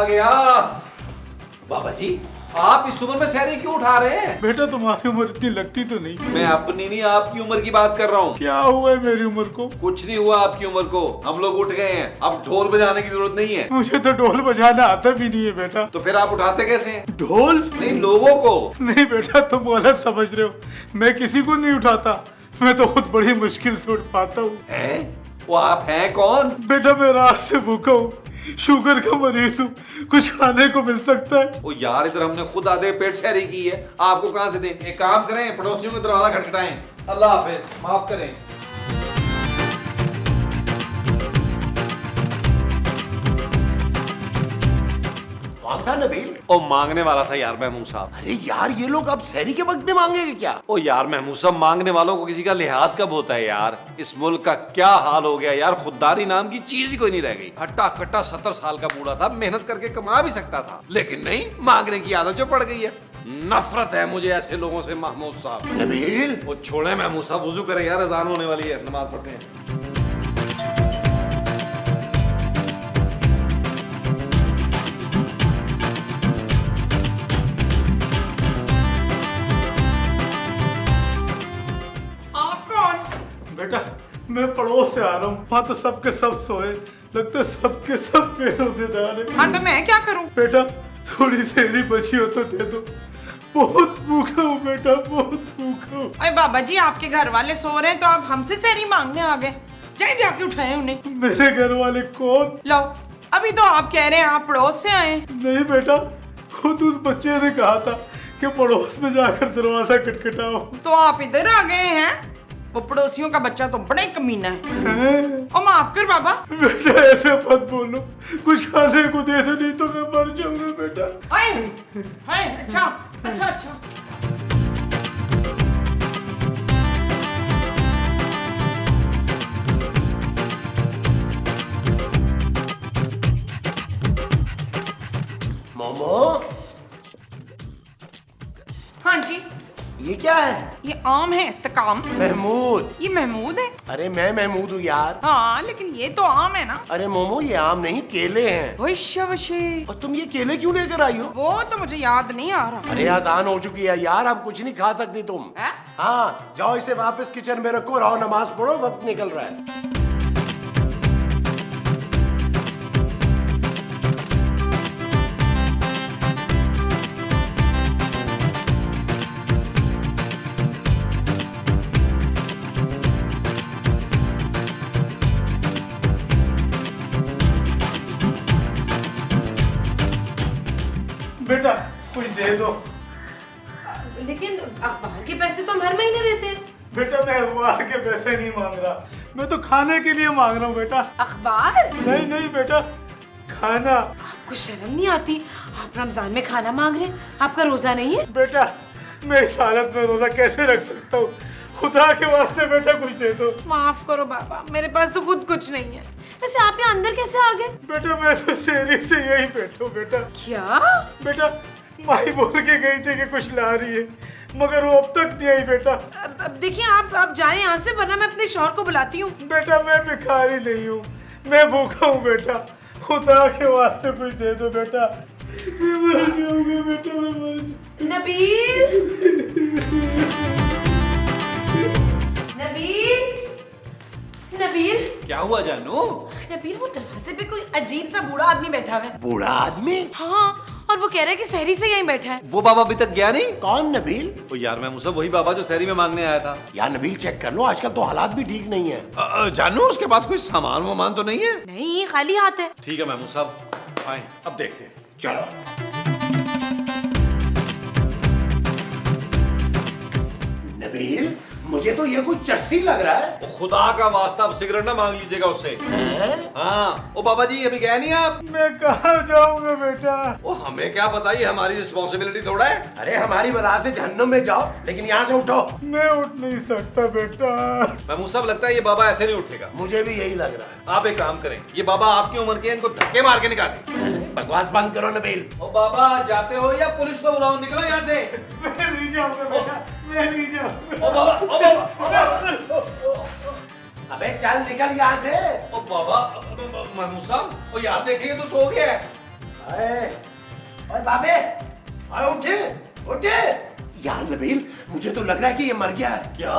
आ गया। बाबा जी आप इस उम्र में सहरी क्यों उठा रहे हैं? बेटा तुम्हारी उम्र इतनी लगती तो नहीं। मैं अपनी नहीं आपकी उम्र की बात कर रहा हूँ। क्या हुआ है मेरी उम्र को? कुछ नहीं हुआ आपकी उम्र को, हम लोग उठ गए हैं, अब ढोल बजाने की जरूरत नहीं है। मुझे तो ढोल बजाना आता भी नहीं है बेटा। तो फिर आप उठाते कैसे हैं? ढोल? नहीं लोगों को। नहीं बेटा तुम गलत समझ रहे हो, मैं किसी को नहीं उठाता, मैं तो खुद बड़ी मुश्किल से उठ पाता हूँ। हैं? वो आप हैं कौन? बेटा मैं रात से भूखा हूँ, शुगर का मरीज हूँ, कुछ खाने को मिल सकता है? ओ यार इधर हमने खुद आधे पेट सहरी की है, आपको कहाँ से दें? एक काम करें पड़ोसियों का दरवाजा खटखटाएं। अल्लाह हाफिज, माफ करें। कौन था नबील? ओ मांगने वाला था यार महमूद साहब। अरे यार ये लोग अब सहरी के वक्त में मांगेंगे क्या? ओ यार महमूद साहब मांगने वालों को किसी का लिहाज कब होता है यार? इस मुल्क का क्या हाल हो गया यार, खुददारी नाम की चीज ही कोई नहीं रह गई। हट्टा कट्टा 70 साल का बूढ़ा था, मेहनत करके कमा भी सकता था, लेकिन नहीं, मांगने की आदत जो पड़ गई है। नफरत है मुझे ऐसे लोगों से महमूद साहब। नबील वो छोड़े महमूद साहब, वुजू करें यार, अजान होने वाली है, नमाज पढ़ते हैं। बेटा मैं पड़ोस से आ रहा हूँ, वहाँ तो सबके सब सोए, लगता है सबके सब बेरोजगार है। हाँ तो मैं क्या करूँ? बेटा थोड़ी सहरी बची हो तो दे दो, बहुत भूखा हूँ बेटा, बहुत भूखा हूँ। अरे बाबा जी आपके घर वाले सो रहे हैं तो आप हमसे सहरी मांगने आ गए, जाए जाके उठाए उन्हें। मेरे घर वाले कौन? लो अभी तो आप कह रहे हैं आप पड़ोस से आए। नहीं बेटा, खुद उस बच्चे ने कहा था कि पड़ोस में जाकर दरवाजा खटखटाओ। तो आप इधर आ गए हैं? वो पड़ोसियों का बच्चा तो बड़ा ही कमीना है। और माफ कर बाबा। बेटा ऐसे मत बोलो, कुछ खाने को दे दो नहीं तो मैं मर जाऊंगा बेटा। हाय हाय, अच्छा अच्छा अच्छा। मोमो हाँ जी ये क्या है? ये आम है इस्तकाम। महमूद। ये महमूद है? अरे मैं महमूद हूँ यार। हाँ लेकिन ये तो आम है ना। अरे मोमो ये आम नहीं केले हैं। वैश्य वशे। और तुम ये केले क्यों लेकर आई हो? वो तो मुझे याद नहीं आ रहा। अरे आसान हो चुकी है यार, अब कुछ नहीं खा सकती तुम। है? हाँ जाओ इसे वापस किचन में रखो, रहो नमाज पढ़ो, वक्त निकल रहा है। बेटा कुछ दे दो। लेकिन अखबार के पैसे तो हम हर महीने देते हैं। बेटा मैं अखबार के पैसे नहीं मांग रहा, मैं तो खाने के लिए मांग रहा हूँ बेटा। अखबार? नहीं नहीं बेटा, खाना। आपको शर्म नहीं आती? आप रमजान में खाना मांग रहे हैं, आपका रोजा नहीं है? बेटा मैं इस हालत में रोजा कैसे रख सकता हूँ, खुदा के वास्ते बेटा कुछ दे दो। माफ करो बाबा, मेरे पास तो खुद कुछ नहीं है। वैसे आप यहाँ अंदर कैसे आ गए? बेटा मैं तो सहरी से यही बैठा हूँ बेटा। क्या? बेटा माही बोल के गई थी कि कुछ ला रही है, मगर वो अब तक नहीं आई बेटा। अब देखिए आप जाएं यहाँ से, वरना मैं अपने शौहर को बुलाती हूँ। बेटा मैं भिखारी नहीं हूँ, मैं भूखा हूँ बेटा, खुदा के वास्ते कुछ दे दो बेटा, मैं मर जाऊंगा बेटा, मैं मर जाऊंगा। नबील, नबील, नबील, क्या हुआ जानू? नबील वो दरवाजे पे कोई अजीब सा बूढ़ा आदमी बैठा हुआ है। बूढ़ा आदमी? हाँ, और वो कह रहा है कि सहरी से यहीं बैठा है। वो बाबा अभी तक गया नहीं? कौन नबील? ओ यार महमूद साहब वही बाबा जो सहरी में मांगने आया था। यार नबील चेक कर लो, आजकल तो हालात भी ठीक नहीं है। जानू उसके पास कोई सामान वामान तो नहीं है? नहीं, खाली हाथ है। ठीक है महमूद साहब आए, अब देखते हैं। चलो नबील, मुझे तो ये कुछ चस्सी लग रहा है। ओ खुदा का वास्ता अब सिगरेट ना मांग लीजिएगा उससे। हाँ ओ बाबा जी अभी गए नहीं आप? मैं कहाँ जाऊंगा बेटा? ओ हमें क्या पता, ये हमारी रिस्पॉन्सिबिलिटी थोड़ा है। अरे हमारी वजह से जहन्नुम में जाओ, लेकिन यहाँ से उठो। मैं उठ नहीं सकता बेटा। महमूद साहब लगता है ये बाबा ऐसे नहीं उठेगा। मुझे भी यही लग रहा आप एक काम करें, ये बाबा आपकी उम्र के हैं, इनको धक्के मार के निकालें। है। बकवास बंद करो नबील। ओ बाबा जाते हो या पुलिस को बुलाओ, निकलो यहाँ से। मैं नहीं जाऊंगा बेटा, मैं नहीं जाऊंगा। ओ बाबा, ओ बाबा, ओ बाबा। अबे चल निकल यहाँ से। ओ बाबा, महमूद साहब, ओ यार देखेंगे तो सो गया है। ओए बाबे, ओए उठे, उठे। यार नबील, मुझे तो लग रहा है कि ये मर गया है। क्या?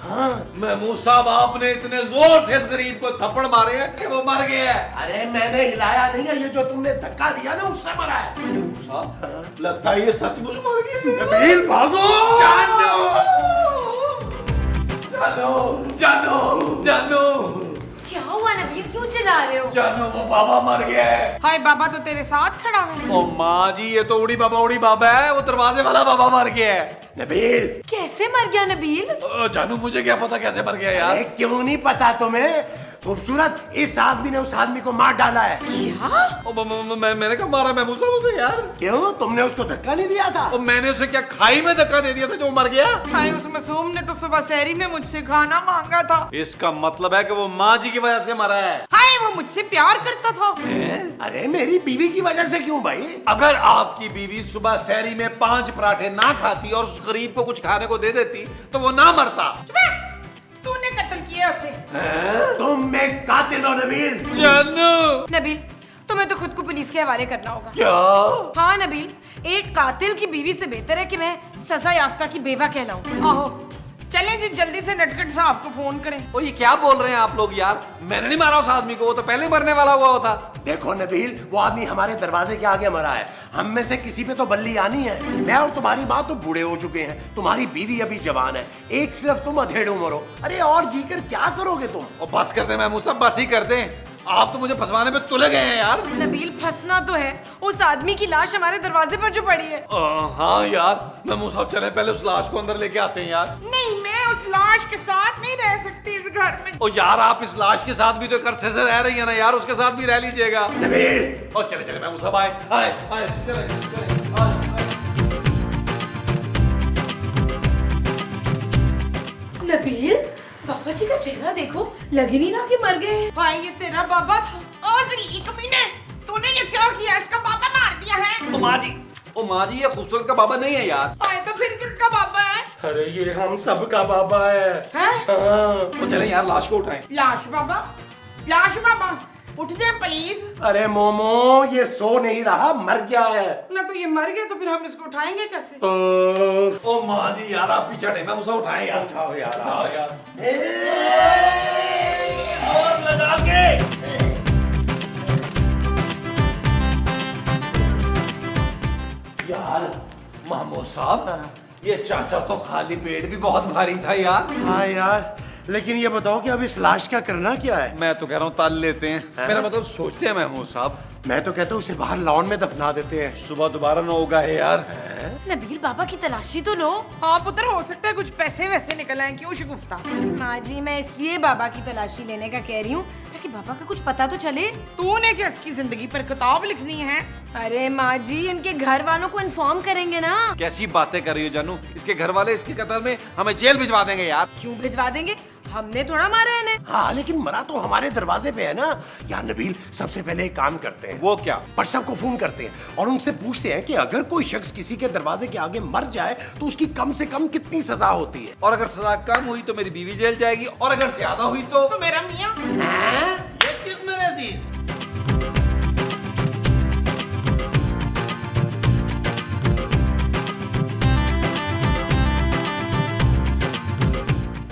हाँ। महमूद साहब, आपने इतने जोर से इस गरीब को थप्पड़ मारे हैं कि वो मर गया है। अरे मैंने हिलाया नहीं है, ये जो तुमने धक्का दिया ना उससे मरा है। साहब, लगता है ये सचमुच मर गया। नबील भागो! जानो, जानो, जानो, जानो, क्या हुआ नबील, क्यों चिल्ला रहे हो? जानो, वो बाबा मर गया है। हाय बाबा तो तेरे साथ खड़ा है। ओ माँ जी, ये तो उड़ी बाबा है, वो दरवाजे वाला बाबा मर गया है। नबील, कैसे मर गया नबील? जानू, मुझे क्या पता कैसे मर गया यार। अरे क्यों नहीं पता तुम्हें? खूबसूरत, इस आदमी ने उस आदमी को मार डाला है। क्या? मैंने कब मारा महमूद साहब उसे यार? क्यों, तुमने उसको धक्का नहीं दिया था? और मैंने उसे क्या खाई में धक्का दे दिया था जो मर गया? हाय उस मासूम ने तो सुबह सहरी में मुझसे खाना मांगा था। इसका मतलब है कि वो माँ जी की वजह से मरा है। हाय वो मुझसे प्यार करता था। अरे मेरी बीवी की वजह से क्यों भाई? अगर आपकी बीवी सुबह सहरी में 5 पराठे ना खाती और उस गरीब को कुछ खाने को दे देती तो वो ना मरता। तूने कत्ल किया उसे। तुम एक कातिल हो नबील। जानू, नबील, तुम्हें तो खुद को पुलिस के हवाले करना होगा। क्या? हाँ नबील, एक कातिल की बीवी से बेहतर है कि मैं सजा याफ्ता की बेवा कहलाऊं। आहो चले जी, जल्दी से नटखट साहब को फोन करें। और ये क्या बोल रहे हैं आप लोग यार? मैंने नहीं मारा उस आदमी को, वो तो पहले ही मरने वाला हुआ था। देखो नबील, वो आदमी हमारे दरवाजे के आगे मरा है। हम में से किसी पे तो बल्ली आनी है। मैं और तुम्हारी माँ तो बूढ़े हो चुके हैं, तुम्हारी बीवी अभी जवान है, एक सिर्फ तुम अधेड़ उम्र हो। अरे और जीकर क्या करोगे तुम? और बस कर दे महमूद साहब, बस ही कर दे। आप तो मुझे फंसवाने पे तुले गए हैं यार। नबील, फंसना तो है, उस आदमी की लाश हमारे दरवाजे पर जो पड़ी है। हाँ यार, महमूद साहब चले पहले उस लाश को अंदर लेके आते हैं यार। नहीं, मैं उस लाश के साथ नहीं रह सकती इस घर में। और यार, आप इस लाश के साथ भी तो एक अरसे से रह रही है ना यार, उसके साथ भी रह लीजिएगा। नबील, और चले चले महमूद साहब, आए आए आए, चले चले, आए। नबील, पापा जी का चेहरा देखो, लग ही नहीं रहा कि मर गए हैं। भाई ये तेरा बाबा था। ओ जलील कमीने, तूने ये क्या किया? इसका बाबा मार दिया है। ओ माँ जी, ये खूबसूरत का बाबा नहीं है यार। भाई तो फिर किसका बाबा है? अरे ये हम सब का बाबा है। हैं? हाँ। तो चले यार, लाश को उठाएं। लाश बाबा, लाश बाबा, उठ जाए प्लीज। अरे मोमो, ये सो नहीं रहा, मर गया है। ना तो ये मर गया तो फिर हम इसको उठाएंगे कैसे? ओ माँ जी यार, आप पीछे हटे, मैं उसे उठाएं यार। उठाओ यार, हाँ यार। और लगा के। यार महमूद साहब, ये चाचा तो खाली पेट भी बहुत भारी था यार। हाँ यार, लेकिन ये बताओ कि अब इस लाश का करना क्या है? मैं तो कह रहा हूँ ताल लेते हैं। मेरा मतलब सोचते हैं महमूद साहब, मैं तो कहता हूँ उसे बाहर लॉन में दफना देते हैं। सुबह दोबारा न होगा है यार। नबील, बाबा की तलाशी तो लो। हाँ पुत्र, हो सकता है कुछ पैसे वैसे निकल आए। क्यों शगुफ्ता? माँ जी, मैं इसलिए बाबा की तलाशी लेने का कह रही हूँ ताकि बाबा का कुछ पता तो चले। तूने क्या इसकी जिंदगी पर किताब लिखनी है? अरे माँ जी, इनके घर वालों को इन्फॉर्म करेंगे ना। कैसी बातें कर रही हो जानू? इसके घर वाले इसके कत्ल में हमें जेल भिजवा देंगे यार। क्यों भिजवा देंगे? हमने थोड़ा मारा है इन्हें। हाँ, लेकिन मरा तो हमारे दरवाजे पे है ना। यार नबील, सबसे पहले एक काम करते हैं। वो क्या? व्हाट्सएप को फोन करते हैं और उनसे पूछते हैं कि अगर कोई शख्स किसी के दरवाजे के आगे मर जाए तो उसकी कम से कम कितनी सजा होती है। और अगर सजा कम हुई तो मेरी बीवी जेल जाएगी, और अगर ज्यादा हुई तो मेरा मियाँ। ये चीज मेरे अजीज।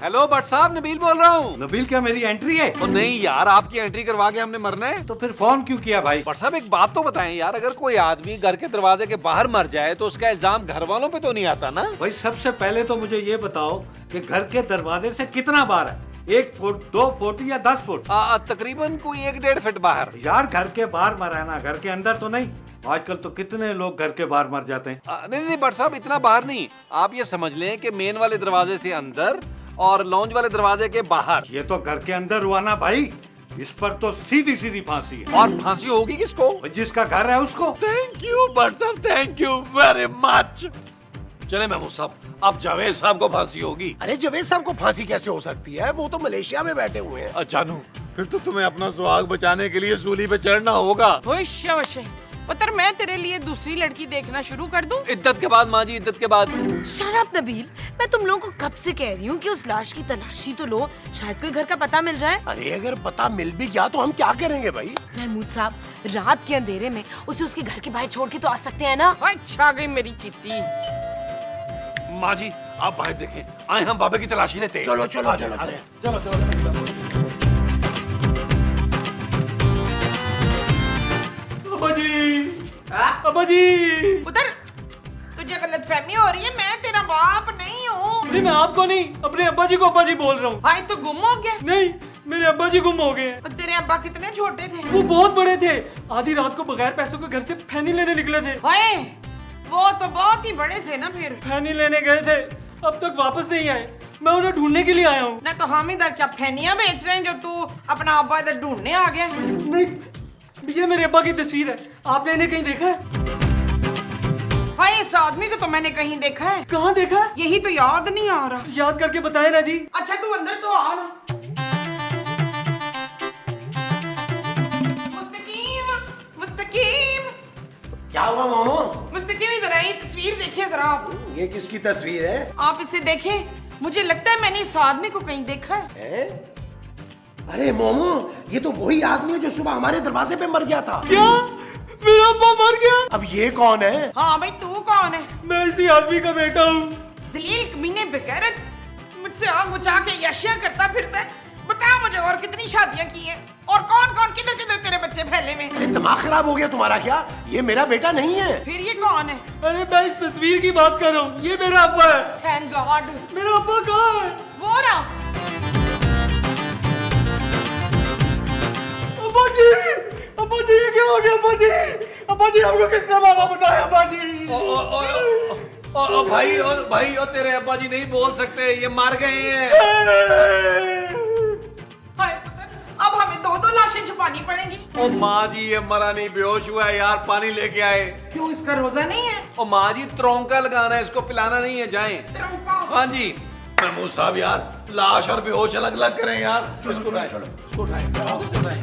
हेलो भट्ट साहब, नबील बोल रहा हूँ। नबील, क्या मेरी एंट्री है? और नहीं यार, आपकी एंट्री करवा के हमने मरना है। तो फिर फोन क्यों किया भाई? भट्ट साहब, एक बात तो बताएं यार, अगर कोई आदमी घर के दरवाजे के बाहर मर जाए तो उसका इल्जाम घर वालों पे तो नहीं आता ना? भाई सबसे पहले तो मुझे ये बताओ कि घर के दरवाजे से कितना बाहर है? 1 फुट, 2 फुट या 10 फुट? तकरीबन कोई 1-1.5 फीट बाहर। यार घर के बाहर मरा है ना, घर के अंदर तो नहीं। आजकल तो कितने लोग घर के बाहर मर जाते हैं। नहीं नहीं भट्ट साहब, इतना बाहर नहीं। आप ये समझ लें कि मेन वाले दरवाजे से अंदर और लॉन्ज वाले दरवाजे के बाहर। ये तो घर के अंदर हुआ ना भाई, इस पर तो सीधी सीधी फांसी है। और फांसी होगी किसको? जिसका घर है उसको। थैंक यू भट्ट साहब, थैंक यू वेरी मच। चले महमूद साहब, अब जावेद साहब को फांसी होगी। अरे जावेद साहब को फांसी कैसे हो सकती है? वो तो मलेशिया में बैठे हुए हैं। जानू, फिर तो तुम्हें अपना सुहाग बचाने के लिए सूली पे चढ़ना होगा। पुत्र, मैं तेरे लिए दूसरी लड़की देखना शुरू कर दूं? इद्दत के बाद माँ जी, इद्दत के बाद। शट अप नबील, मैं तुम लोगों को कब से कह रही हूँ कि उस लाश की तलाशी तो लो, शायद कोई घर का पता मिल जाए। अरे अगर पता मिल भी गया तो हम क्या करेंगे भाई? महमूद साहब, रात के अंधेरे में उसे उसके घर के बाहर छोड़ के तो आ सकते हैं ना। अच्छा गई मेरी चीती। माँ जी आप बाहर देखें, आए हम बाबा की तलाशी लेते हैं। चलो चलो चलो चलो। अब्बा जी, अब्बा जी। उधर तुझे गलतफहमी हो रही है, मैं तेरा बाप नहीं हूँ। नहीं मैं आपको नहीं, अपने अब्बा जी को अब्बा जी बोल रहा हूँ। भाई तू गुम हो गया। नहीं मेरे अब्बा जी गुम हो गए हैं। और तेरे अब्बा कितने छोटे थे? वो बहुत बड़े थे, आधी रात को बगैर पैसों के घर से फैनी लेने निकले थे। हाय वो तो बहुत ही बड़े थे ना। फिर फैनी लेने गए थे, अब तक वापस नहीं आए। मैं उन्हें ढूंढने के लिए आया हूँ। ना तो हम इधर क्या फैनियां बेच रहे हैं जो तू अपना अब्बा इधर ढूंढने आ गया है? नहीं ये मेरे अब्बा की तस्वीर है, आपने इन्हें कहीं देखा है? भाई इस आदमी को तो मैंने कहीं देखा है। कहाँ देखा है? यही तो याद नहीं आ रहा। याद करके बताए ना जी। अच्छा तू अंदर तो आ ना। मुस्तकीम, मुस्तकीम, क्या हुआ मोमो? मुस्तकीम इधर आई, तस्वीर देखिए जरा आप। ये किसकी तस्वीर है? आप इसे देखें, मुझे लगता है मैंने इस आदमी को कहीं देखा है। अरे मोमो, ये तो वही आदमी है जो सुबह हमारे दरवाजे पे मर गया था। क्या मेरा अब्बा मर गया? अब ये कौन है? हाँ भाई तू कौन है? मैं इसी आदमी का बेटा हूँ। जलील कमीने बेगैरत, मुझसे आग बुझा के याशिया करता फिरता है। बता मुझे और कितनी शादियां की हैं और कौन कौन किधर किधर तेरे बच्चे फैले में? अरे दिमाग खराब हो गया तुम्हारा क्या? ये मेरा बेटा नहीं है। फिर ये कौन है? अरे मैं इस तस्वीर की बात कर रहा हूँ, ये मेरा अब्बा है। Thank God. मेरा अब्बा कहाँ है? वो रहा। अब्बा जी, अब्बा जी ये क्या हो गया? अब्बा जी, अब्बा जी हमको किसने मारा बताया? अब्बा जी। ओ भाई तेरे अब्बा जी नहीं बोल सकते, ये मर गए हैं। हाय पुत्र, अब हमें दो दो लाशें छुपानी पड़ेंगी। ओ माँ जी ये मरा नहीं, बेहोश हुआ है यार, पानी लेके आए। क्यों इसका रोजा नहीं है? ओ माँ जी त्रौंका लगाना है, इसको पिलाना नहीं है, जाएं। तिरंगा। हाँ जी महमूद साहब यार, लाश और बेहोश अलग अलग करें यार। इसको उठाएं, इसको उठाएं, इसको उठाएं।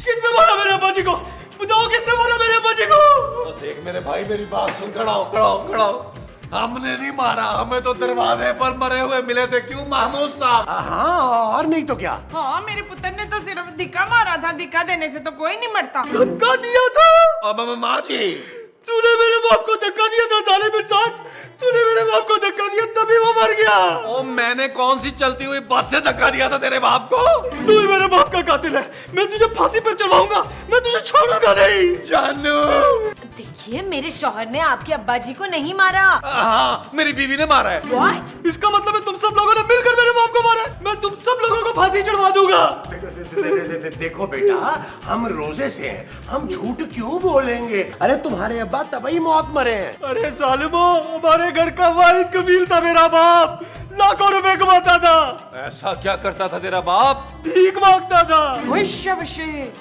किसने मारा मेरे अब्बा जी को? बताओ किसने मारा मेरे अब्बा जी को? ओ देख मेरे भाई, मेरी बात सुन, खड़ा हो खड़ा हो खड़ा हो। हमने नहीं मारा, हमें तो दरवाजे पर मरे हुए मिले थे। क्यों महमूद साहब? हाँ और नहीं तो क्या? हाँ मेरे पुत्र ने तो सिर्फ धिक्का मारा था, धिक्का देने से तो कोई नहीं मरता। धक्का दिया था? अब माँ जी तूने मेरे बाप को धक्का दिया था जालिम इंसान, तूने मेरे बाप को धक्का दिया तभी वो मर गया। ओ मैंने कौन सी चलती हुई बस से धक्का दिया था तेरे बाप को? तू ही मेरे बाप का कातिल है, मैं तुझे फांसी पर चढ़वाऊंगा, मैं तुझे छोड़ूंगा नहीं। जानू देखिए मेरे शौहर ने आपके अब्बा जी को नहीं मारा। हाँ मेरी बीवी ने मारा है। What? इसका मतलब है तुम सब लोगों ने मिलकर मेरे बाप को मारा है। मैं तुम सब लोगों को फांसी चढ़वा दूंगा। देखो बेटा, हम रोजे से हैं, हम झूठ क्यों बोलेंगे? अरे तुम्हारे अब्बा तभी मौत मरे हैं। अरे जालिमो, हमारे घर का वाहिद कबील था मेरा बाप, लाखों रुपए कमाता था। ऐसा क्या करता था तेरा बाप? भीख मांगता था।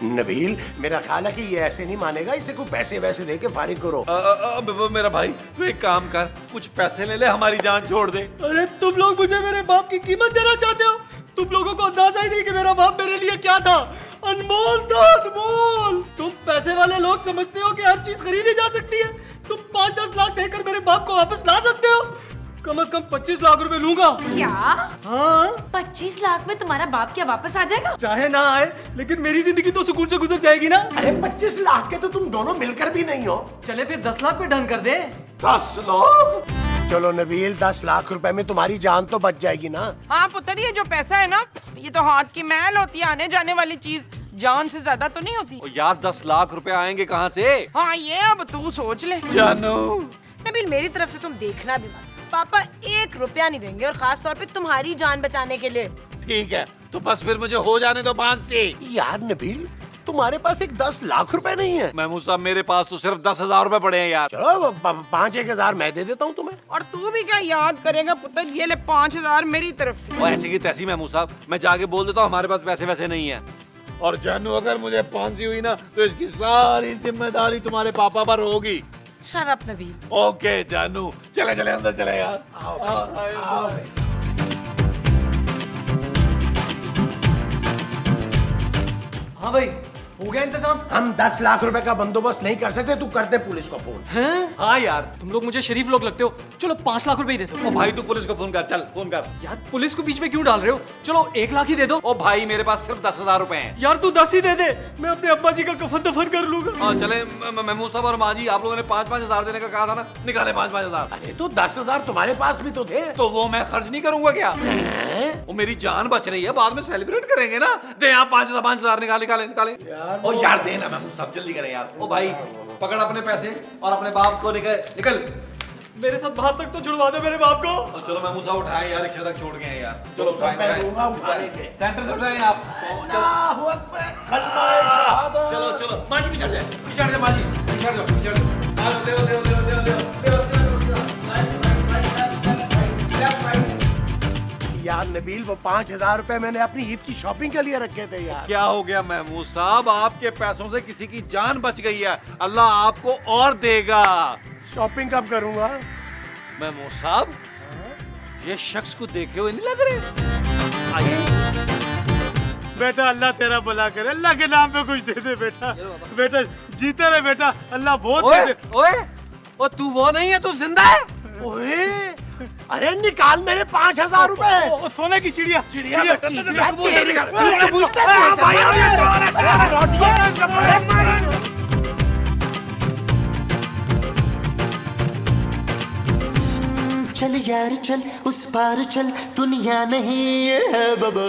नबील, मेरा ख्याल है कि ये ऐसे नहीं मानेगा, इसे कोई पैसे वैसे दे के फारिग करो। मेरा भाई तू एक काम कर, कुछ पैसे ले ले, हमारी जान छोड़ दे। अरे तुम लोग मुझे मेरे बाप की कीमत देना चाहते हो? तुम लोगों को अंदाजा ही नहीं कि मेरा बाप मेरे लिए क्या था। अनमोल था, अनमोल। तुम पैसे वाले लोग समझते हो कि हर चीज खरीदी जा सकती है। तुम 5-10 लाख देकर मेरे बाप को वापस ला सकते हो। कम से कम 25 लाख रुपए लूंगा। क्या? हाँ 25 लाख में तुम्हारा बाप क्या वापस आ जाएगा? चाहे ना आए, लेकिन मेरी जिंदगी तो सुकून से गुजर जाएगी ना। अरे 25 लाख के तो तुम दोनों मिलकर भी नहीं हो। चले फिर 10 लाख पे ढंग कर दे। 10 लाख? चलो नबील, 10 लाख रुपए में तुम्हारी जान तो बच जाएगी ना। हाँ पुत्र, ये जो पैसा है ना, ये तो हाथ की मैल होती है, आने जाने वाली चीज, जान से ज्यादा तो नहीं होती। ओ यार 10 लाख रुपए आएंगे कहाँ से? हाँ ये अब तू सोच ले। जानू नबील मेरी तरफ से तुम देखना भी मत, पापा 1 रुपया नहीं देंगे, और खास तौर पे तुम्हारी जान बचाने के लिए। ठीक है, तो बस फिर मुझे हो जाने दो 5 से। यार नबील, तुम्हारे पास एक 10 लाख रुपए नहीं है? महमूद साहब मेरे पास तो सिर्फ 10,000 रुपए पड़े हैं यार। चलो 5-1 हजार मैं दे देता हूँ तुम्हें। और तू भी क्या याद करेगा पुत्र, ये ले 5,000 मेरी तरफ से। और ऐसी की तैसी महमूद साहब, मैं जाके बोल देता हूँ हमारे पास पैसे वैसे नहीं है। और जानू अगर मुझे फांसी हुई ना, तो इसकी सारी जिम्मेदारी तुम्हारे पापा पर होगी। Shut up Nabeel. ओके जानू, चले चले अंदर चले यार। आओ। हाँ भाई, हो गया इंतजाम? हम 10 लाख रुपए का बंदोबस्त नहीं कर सकते, तू कर दे पुलिस को फोन। हैं? हाँ यार। तुम लोग मुझे शरीफ लोग लगते हो। चलो 5 लाख रुपए ही दे दो। ओ भाई तू पुलिस को फोन कर, चल फोन कर। यार पुलिस को बीच में क्यों डाल रहे हो? चलो 1 लाख ही दे दो। ओ भाई मेरे पास सिर्फ 10,000 रुपए हैं। यार तू 10 ही दे दे, मैं अपने अब्बा जी का कफन दफन कर लूंगा। हाँ चले महमूद साहब और माँ जी, आप लोगों ने 5-5 हजार देने का कहा था ना, निकाले 5-5 हजार। अरे तो 10,000 तुम्हारे पास भी तो थे। तो वो मैं खर्च नहीं करूंगा क्या? वो मेरी जान बच रही है, बाद में सेलिब्रेट करेंगे ना। दे आप 5,000 निकाले। ओ यार दे ना महमूद साहब, जल्दी करें यार। ओ भाई पकड़ अपने पैसे और अपने बाप को निकल। मेरे साथ बाहर तक तो जुड़वा दे मेरे बाप को। और चलो महमूद साहब उठाए यार, रिक्शा तक छोड़ गए हैं यार। चलो मैं दूंगा उठाने के। सेंटर से उठाए आप। अल्लाहु अकबर, कलमाए शहादत। चलो माँ जी पीछे जा माँ जी, पीछे जाओ। यार नबील, वो 5,000 रुपए मैंने अपनी ईद की शॉपिंग के लिए रखे थे यार। क्या हो गया महमूद साहब, आपके पैसों से किसी की जान बच गई है, अल्लाह आपको और देगा। शॉपिंग कब करूंगा? महमूद साहब ये शख्स को देखे हुए नहीं लग रहे? आइए। बेटा अल्लाह तेरा भला करे, अल्लाह के नाम पे कुछ दे दे बेटा। बेटा जीते रहे बेटा, अल्लाह बहुत दे दे। ओए ओ तू वो नहीं है, तू जिंदा है। ओए, अरे निकाल मेरे 5,000 रुपए। सोने की चिड़िया। चल यार चल, उस पार चल, दुनिया नहीं है बाबा।